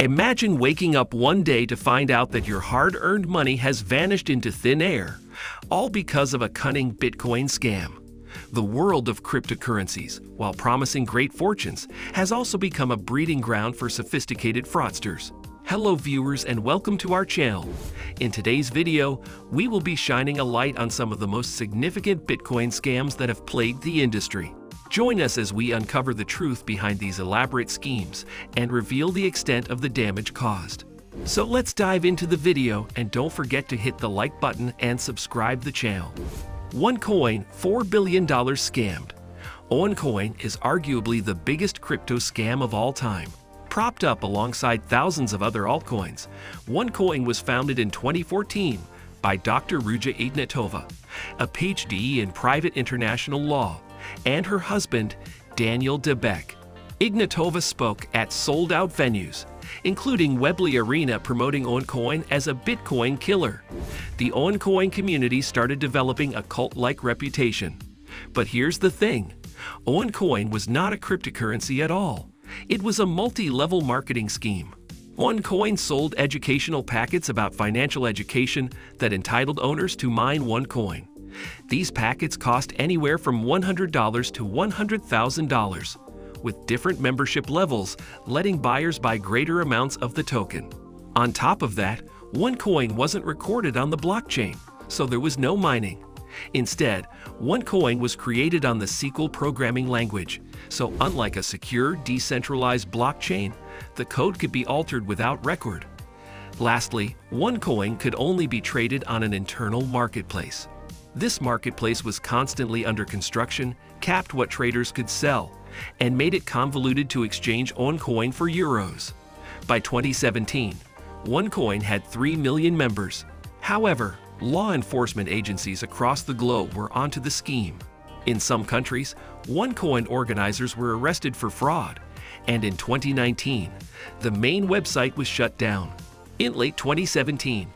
Imagine waking up one day to find out that your hard-earned money has vanished into thin air, all because of a cunning Bitcoin scam. The world of cryptocurrencies, while promising great fortunes, has also become a breeding ground for sophisticated fraudsters. Hello viewers and welcome to our channel. In today's video, we will be shining a light on some of the most significant Bitcoin scams that have plagued the industry. Join us as we uncover the truth behind these elaborate schemes and reveal the extent of the damage caused. So let's dive into the video, and don't forget to hit the like button and subscribe the channel. OneCoin $4 billion scammed. OneCoin is arguably the biggest crypto scam of all time. Propped up alongside thousands of other altcoins, OneCoin was founded in 2014 by Dr. Ruja Ignatova, a PhD in private international law, and her husband, Daniel Debek. Ignatova spoke at sold-out venues, including Webley Arena, promoting OneCoin as a Bitcoin killer. The OneCoin community started developing a cult-like reputation. But here's the thing, OneCoin was not a cryptocurrency at all. It was a multi-level marketing scheme. OneCoin sold educational packets about financial education that entitled owners to mine OneCoin. These packets cost anywhere from $100 to $100,000, with different membership levels, letting buyers buy greater amounts of the token. On top of that, OneCoin wasn't recorded on the blockchain, so there was no mining. Instead, OneCoin was created on the SQL programming language, so unlike a secure, decentralized blockchain, the code could be altered without record. Lastly, OneCoin could only be traded on an internal marketplace. This marketplace was constantly under construction, capped what traders could sell, and made it convoluted to exchange OneCoin for euros. By 2017, OneCoin had 3 million members. However, law enforcement agencies across the globe were onto the scheme. In some countries, OneCoin organizers were arrested for fraud, and in 2019, the main website was shut down. In late 2017,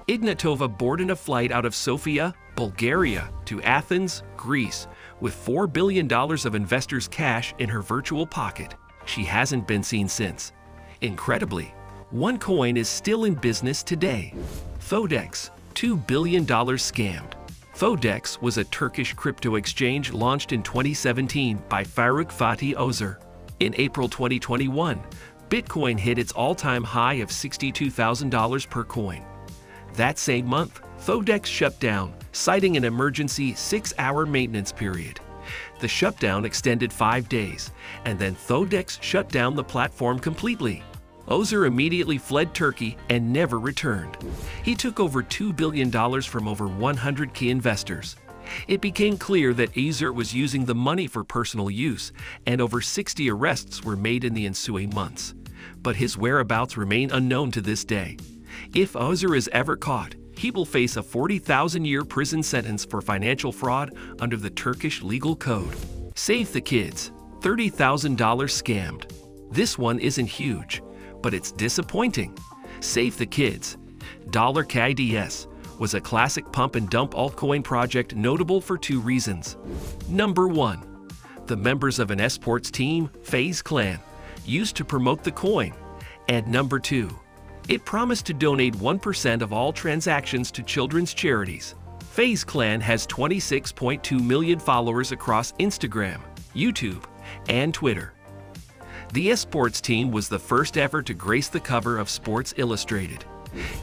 Ignatova boarded a flight out of Sofia, Bulgaria, to Athens, Greece, with $4 billion of investors' cash in her virtual pocket. She hasn't been seen since. Incredibly, OneCoin is still in business today. Fodex, $2 billion scammed. Fodex was a Turkish crypto exchange launched in 2017 by Faruk Fatih Özer. In April 2021, Bitcoin hit its all-time high of $62,000 per coin. That same month, Fodex shut down, citing an emergency 6-hour maintenance period. The shutdown extended 5 days, and then Fodex shut down the platform completely. Özer immediately fled Turkey and never returned. He took over $2 billion from over 100 key investors. It became clear that Özer was using the money for personal use, and over 60 arrests were made in the ensuing months. But his whereabouts remain unknown to this day. If Özer is ever caught, he will face a 40,000-year prison sentence for financial fraud under the Turkish legal code. Save the Kids, $30,000 scammed. This one isn't huge, but it's disappointing. Save the Kids, $KDS, was a classic pump and dump altcoin project notable for 2 reasons. Number 1, the members of an esports team, FaZe Clan, used to promote the coin. And number 2, it promised to donate 1% of all transactions to children's charities. FaZe Clan has 26.2 million followers across Instagram, YouTube, and Twitter. The esports team was the first ever to grace the cover of Sports Illustrated.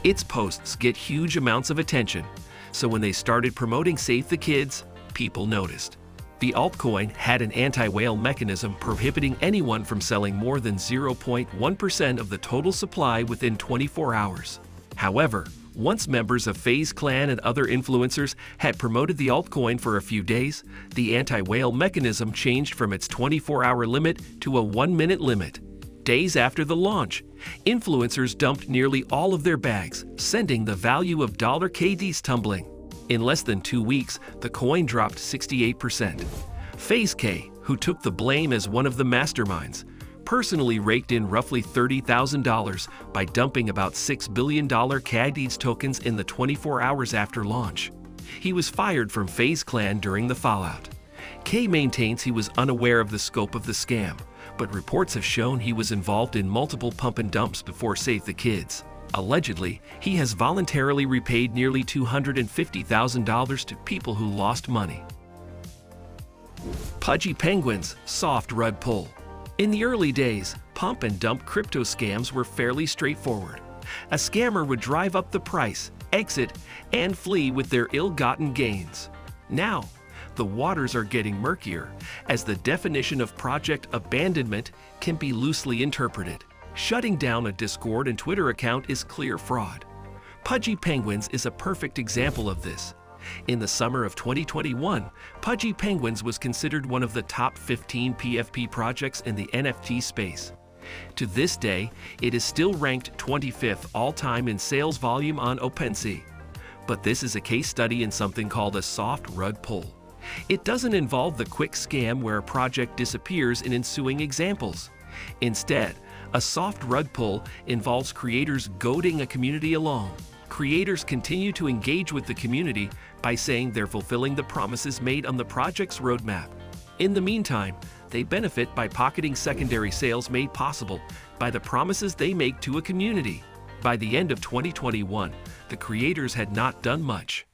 Its posts get huge amounts of attention, so when they started promoting Save the Kids, people noticed. The altcoin had an anti-whale mechanism prohibiting anyone from selling more than 0.1% of the total supply within 24 hours. However, once members of FaZe Clan and other influencers had promoted the altcoin for a few days, the anti-whale mechanism changed from its 24-hour limit to a 1-minute limit. Days after the launch, influencers dumped nearly all of their bags, sending the value of $KDs tumbling. In less than 2 weeks, the coin dropped 68%. FaZe K, who took the blame as one of the masterminds, personally raked in roughly $30,000 by dumping about $6 billion KDs tokens in the 24 hours after launch. He was fired from FaZe Clan during the fallout. K maintains he was unaware of the scope of the scam, but reports have shown he was involved in multiple pump and dumps before Save the Kids. Allegedly, he has voluntarily repaid nearly $250,000 to people who lost money. Pudgy Penguins soft rug pull. In the early days, pump and dump crypto scams were fairly straightforward. A scammer would drive up the price, exit, and flee with their ill-gotten gains. Now, the waters are getting murkier, as the definition of project abandonment can be loosely interpreted. Shutting down a Discord and Twitter account is clear fraud. Pudgy Penguins is a perfect example of this. In the summer of 2021, Pudgy Penguins was considered one of the top 15 PFP projects in the NFT space. To this day, it is still ranked 25th all-time in sales volume on OpenSea. But this is a case study in something called a soft rug pull. It doesn't involve the quick scam where a project disappears in ensuing examples. Instead, a soft rug pull involves creators goading a community along. Creators continue to engage with the community by saying they're fulfilling the promises made on the project's roadmap. In the meantime, they benefit by pocketing secondary sales made possible by the promises they make to a community. By the end of 2021, the creators had not done much.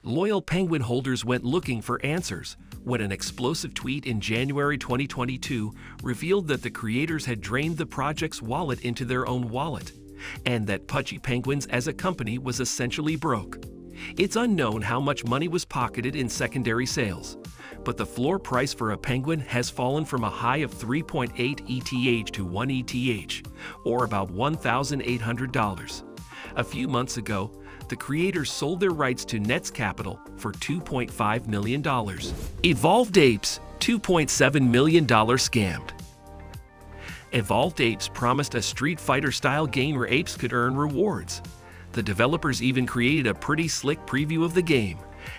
Loyal Penguin holders went looking for answers when an explosive tweet in January 2022 revealed that the creators had drained the project's wallet into their own wallet, and that Pudgy Penguins as a company was essentially broke. It's unknown how much money was pocketed in secondary sales, but the floor price for a penguin has fallen from a high of 3.8 ETH to 1 ETH, or about $1,800. A few months ago, the creators sold their rights to Nets Capital for $2.5 million. Evolved Apes, $2.7 million scammed. Evolved Apes promised a Street Fighter-style game where apes could earn rewards. The developers even created a pretty slick preview of the game,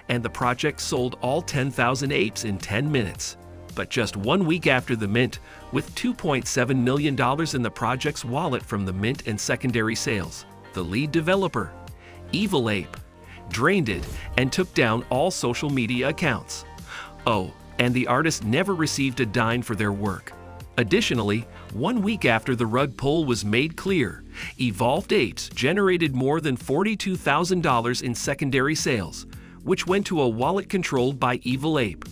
and the project sold all 10,000 apes in 10 minutes. But just 1 week after the mint, with $2.7 million in the project's wallet from the mint and secondary sales, the lead developer, Evil Ape, drained it and took down all social media accounts. Oh, and the artist never received a dime for their work. Additionally, 1 week after the rug pull was made clear, Evolved Apes generated more than $42,000 in secondary sales, which went to a wallet controlled by Evil Ape.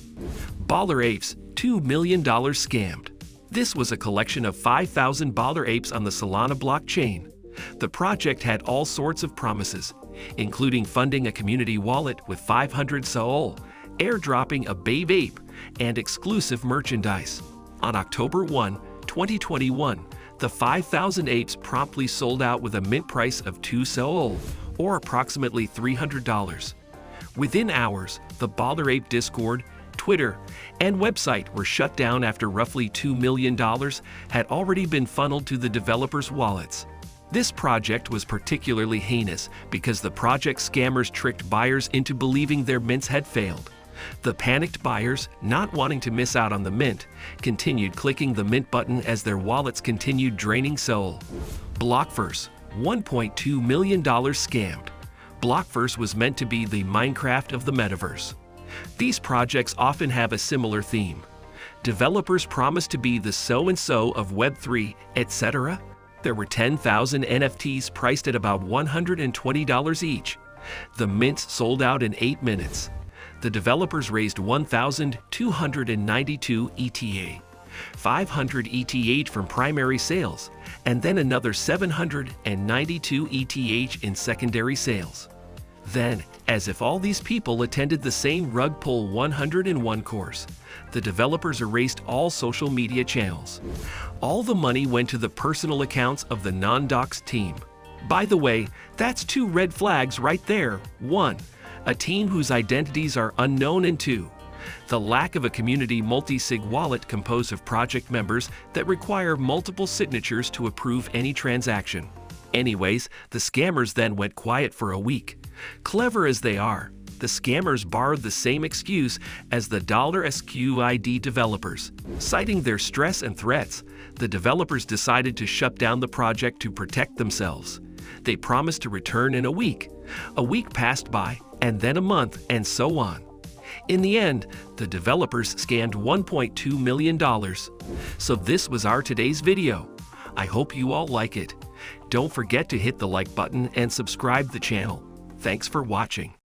Baller Apes, $2 million scammed. This was a collection of 5,000 Baller Apes on the Solana blockchain. The project had all sorts of promises, including funding a community wallet with 500 SOL, airdropping a Babe Ape, and exclusive merchandise. On October 1, 2021, the 5,000 apes promptly sold out with a mint price of 2 SOL, or approximately $300. Within hours, the Baller Ape Discord, Twitter, and website were shut down after roughly $2 million had already been funneled to the developers' wallets. This project was particularly heinous because the project scammers tricked buyers into believing their mints had failed. The panicked buyers, not wanting to miss out on the mint, continued clicking the mint button as their wallets continued draining SOL. Blockverse, $1.2 million scammed. Blockverse was meant to be the Minecraft of the metaverse. These projects often have a similar theme. Developers promise to be the so-and-so of Web3, etc. There were 10,000 NFTs priced at about $120 each. The mints sold out in 8 minutes. The developers raised 1,292 ETH, 500 ETH from primary sales, and then another 792 ETH in secondary sales. Then, as if all these people attended the same Rug Pull 101 course, the developers erased all social media channels. All the money went to the personal accounts of the non-doxed team. By the way, that's 2 red flags right there. 1. A team whose identities are unknown, and 2. The lack of a community multi-sig wallet composed of project members that require multiple signatures to approve any transaction. Anyways, the scammers then went quiet for a week. Clever as they are, the scammers borrowed the same excuse as the $SQID developers. Citing their stress and threats, the developers decided to shut down the project to protect themselves. They promised to return in a week. A week passed by, and then a month, and so on. In the end, the developers scanned $1.2 million. So this was our today's video. I hope you all like it. Don't forget to hit the like button and subscribe the channel. Thanks for watching.